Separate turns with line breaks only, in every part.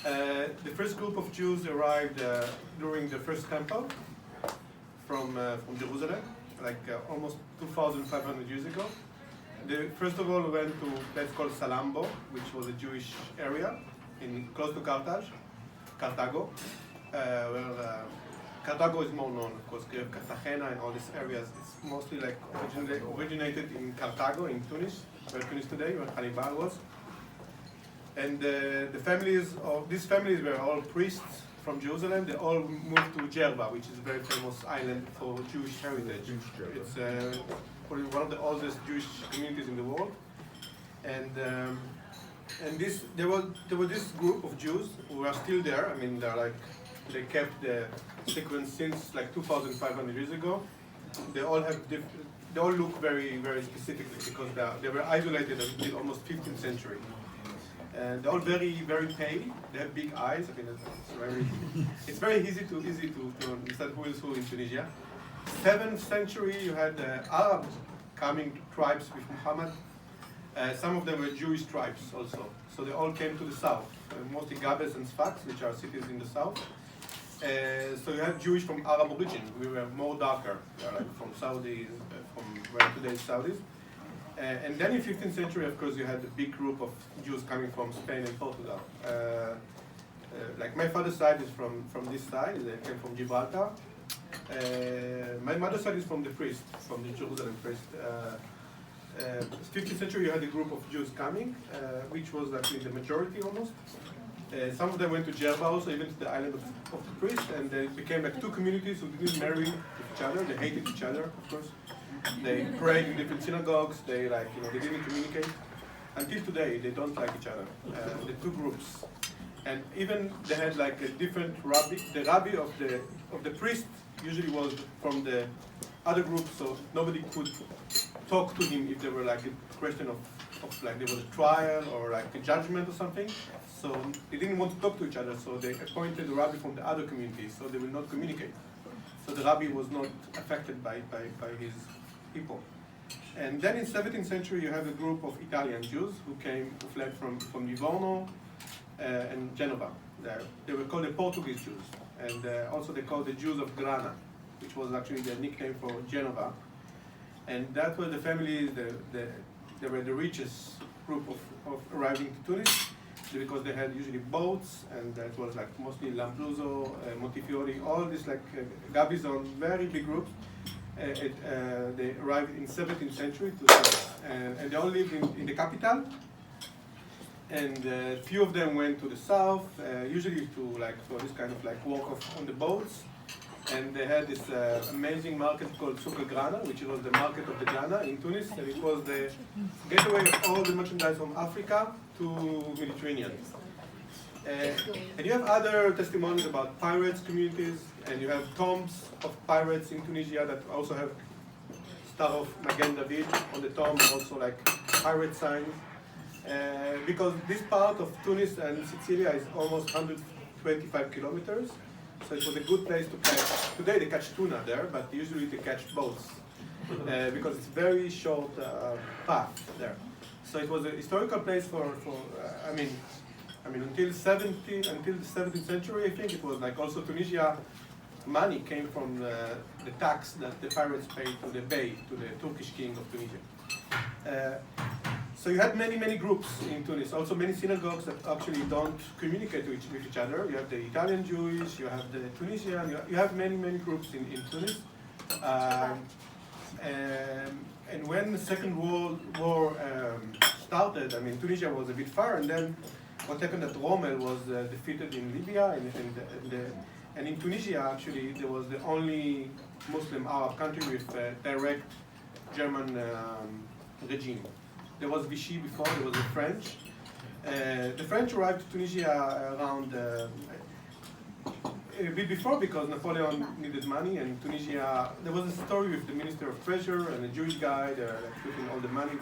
The first group of Jews arrived during the first temple from Jerusalem, like almost 2,500 years ago. They first of all went to a place called Salambo, which was a Jewish area close to Carthago, where Carthago is more known, of course. You have Cartagena and all these areas. It's mostly like originated in Carthago, in Tunis, where Tunis today, where Hannibal was. And these families were all priests from Jerusalem. They all moved to Jerba, which is a very famous island for Jewish heritage. It's probably one of the oldest Jewish communities in the world. And there was this group of Jews who are still there. I mean, they kept the sequence since like 2,500 years ago. They all look very, very specifically because they were isolated until almost 15th century. And they're all very, very pale. They have big eyes. I mean, it's very easy to understand who is who in Tunisia. 7th century, you had Arab coming tribes with Muhammad. Some of them were Jewish tribes also. So they all came to the south, mostly Gabes and Sfax, which are cities in the south. So you had Jewish from Arab origin. We were more darker, like from Saudi, from where today is Saudis. And then in 15th century, of course, you had a big group of Jews coming from Spain and Portugal. Like my father's side is from this side. They came from Gibraltar. My mother's side is from the priest, from the Jerusalem priest. 15th century, you had a group of Jews coming, which was actually the majority almost. Some of them went to Jerba also, even to the island of the priest, and they became like two communities who didn't marry with each other. They hated each other, of course. They prayed in different synagogues. They didn't communicate. Until today, they don't like each other. The two groups, and even they had like a different rabbi. The rabbi of the priest usually was from the other group, so nobody could talk to him if there were like a question of like there was a trial or like a judgment or something. So they didn't want to talk to each other, so they appointed a rabbi from the other community, so they will not communicate. So the rabbi was not affected by his people. And then in 17th century, you have a group of Italian Jews who fled from Livorno and Genova. They were called the Portuguese Jews, and also they called the Jews of Grana, which was actually the nickname for Genova. And that was the families. They were the richest group of arriving to Tunis, because they had usually boats, and it was like mostly Lampedusa, Montefiore, all these like Gabizon, very big groups. They arrived in 17th century to Tunis, and they all lived in the capital. And few of them went to the south, usually for this kind of like walk on the boats. And they had this amazing market called Souk El Grana, which was the market of the Grana in Tunis, and it was the gateway of all the merchandise from Africa to Mediterranean. And you have other testimonies about pirates communities, and you have tombs of pirates in Tunisia that also have Star of Magen David on the tomb, also like pirate signs. Because this part of Tunis and Sicilia is almost 125 kilometers, so it was a good place to catch. Today they catch tuna there, but usually they catch boats because it's very short path there. So it was a historical place for until the 17th century, I think it was like also Tunisia. Money came from the tax that the pirates paid to the Bey, to the Turkish king of Tunisia. So you had many groups in Tunis, also many synagogues that actually don't communicate with each other. You have the Italian Jewish, you have the Tunisian, you have many groups in Tunis. And when the Second World War started, Tunisia was a bit far, and then what happened that Rommel was defeated in Libya, and in Tunisia actually there was the only Muslim Arab country with direct German regime. There was Vichy before, there was the French. The French arrived to Tunisia around a bit before because Napoleon needed money, and Tunisia, there was a story with the Minister of Treasure and a Jewish guy, they're like putting all the money.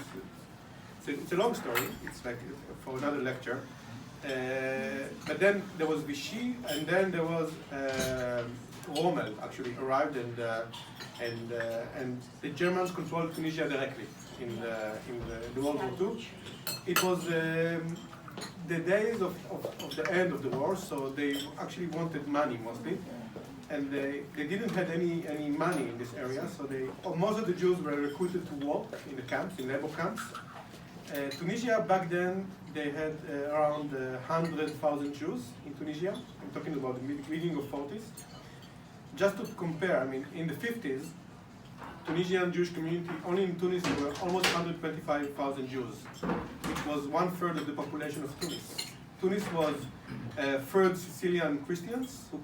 It's a long story, it's like for another lecture. But then there was Vichy, and then there was Rommel actually arrived, and the Germans controlled Tunisia directly in the World War II. It was the days of the end of the war, so they actually wanted money mostly. And they didn't have any money in this area, so most of the Jews were recruited to work in the camps, in labor camps. Tunisia back then, they had around 100,000 Jews in Tunisia. I'm talking about the beginning of 40s. Just to compare, I mean, in the 50s, Tunisian Jewish community, only in Tunis, there were almost 125,000 Jews, which was 1/3 of the population of Tunis. Tunis was third Sicilian Christians who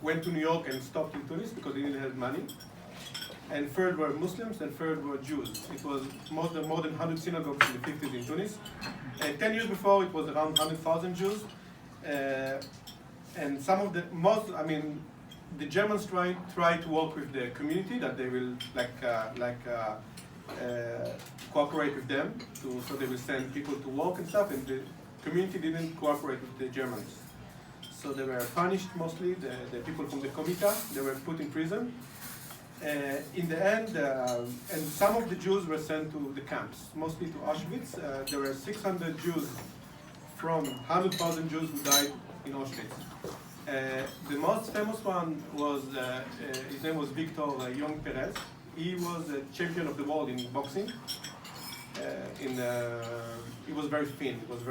went to New York and stopped in Tunis because they didn't have money. And third were Muslims, and third were Jews. It was more than 100 synagogues in the 50s in Tunis. 10 years before, it was around 100,000 Jews. And some of the Germans try to work with the community, that they will cooperate with them, so they will send people to work and stuff, and the community didn't cooperate with the Germans. So they were punished mostly, the people from the Komitas, they were put in prison. In the end, and some of the Jews were sent to the camps, mostly to Auschwitz. There were 600 Jews from 100,000 Jews who died in Auschwitz. The most famous one was, his name was Victor Young Perez. He was a champion of the world in boxing. He was very thin, it's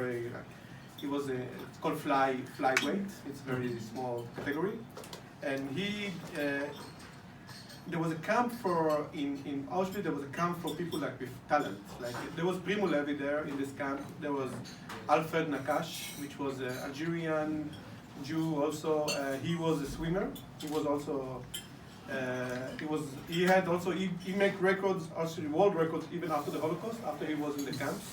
called flyweight. It's a very small category. And there was a camp in Auschwitz, there was a camp for people with talent. There was Primo Levi there in this camp. There was Alfred Nakash, which was an Algerian Jew also. He was a swimmer. He was also, he made records, actually world records, even after the Holocaust, after he was in the camps.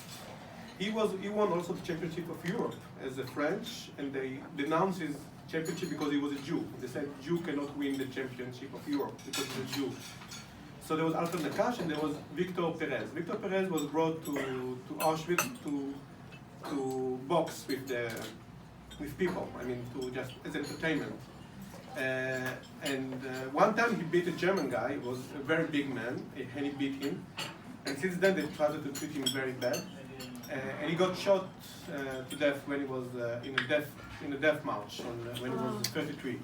He won also the championship of Europe as a French, and they denounced his championship because he was a Jew. They said Jew cannot win the championship of Europe because he's a Jew. So there was Alfred Nakash and there was Victor Perez. Victor Perez was brought to Auschwitz to box with people. I mean, to just as entertainment. One time he beat a German guy. He was a very big man, and he beat him. And since then they started to treat him very bad. And he got shot to death when he was in a death march when he was 33.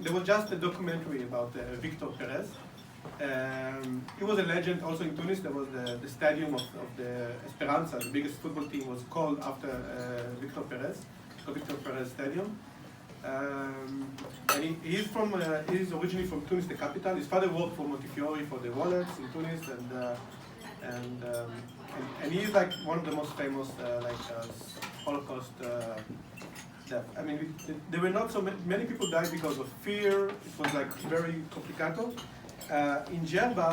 There was just a documentary about Victor Perez. He was a legend also in Tunis. There was the stadium of the Esperanza, the biggest football team, was called after Victor Perez, the Victor Perez Stadium. And he's originally from Tunis, the capital. His father worked for Montefiore for the wallets in Tunis, and he is like one of the most famous Holocaust death. I mean, there were not so many people died because of fear. It was like very complicated. In Jerba,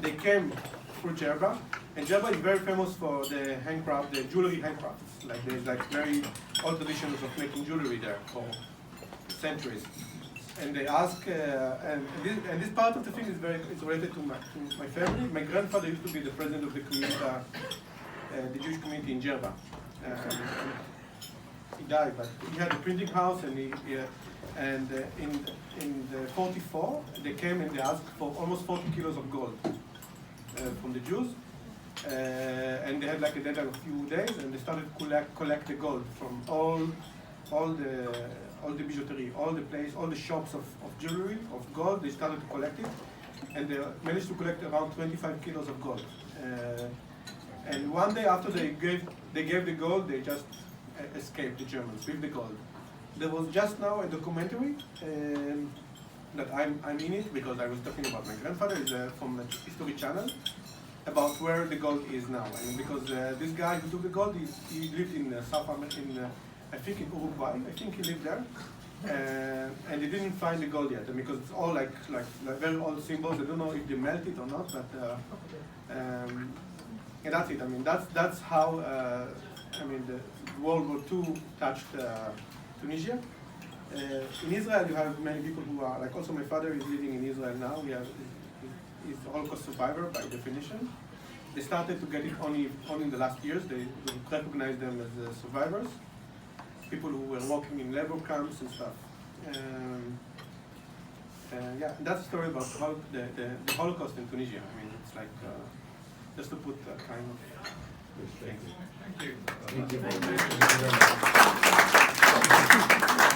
they came through Jerba, and Jerba is very famous for the handcraft, the jewelry handcrafts. Like there's very old traditions of making jewelry there for centuries. And they ask, and this part of the thing is related to my family. My grandfather used to be the president of the community, the Jewish community in Jerba. He died, but he had a printing house, and in the 44 they came and they asked for almost 40 kilos of gold from the Jews, and they had like a deadline of a few days, and they started to collect the gold from all the bijouterie, all the shops of jewelry, of gold. They started to collect it, and they managed to collect around 25 kilos of gold. And one day after they gave the gold, they just escaped, the Germans, with the gold. There was just now a documentary that I'm in it because I was talking about my grandfather. It's from the History Channel about where the gold is now. And because this guy who took the gold, he lived in South America, I think in Uruguay. I think he lived there, and they didn't find the gold yet. And because it's all like very old symbols. I don't know if they melt it or not, but and that's it. I mean, that's how the World War II touched Tunisia. In Israel, you have many people who are like. Also, my father is living in Israel now. He's a Holocaust survivor by definition. They started to get it only in the last years. They recognize them as survivors. People who were working in labor camps and stuff. Yeah, that's a story about how the Holocaust in Tunisia. I mean, it's like just to put kind of Thank you.
Thank you.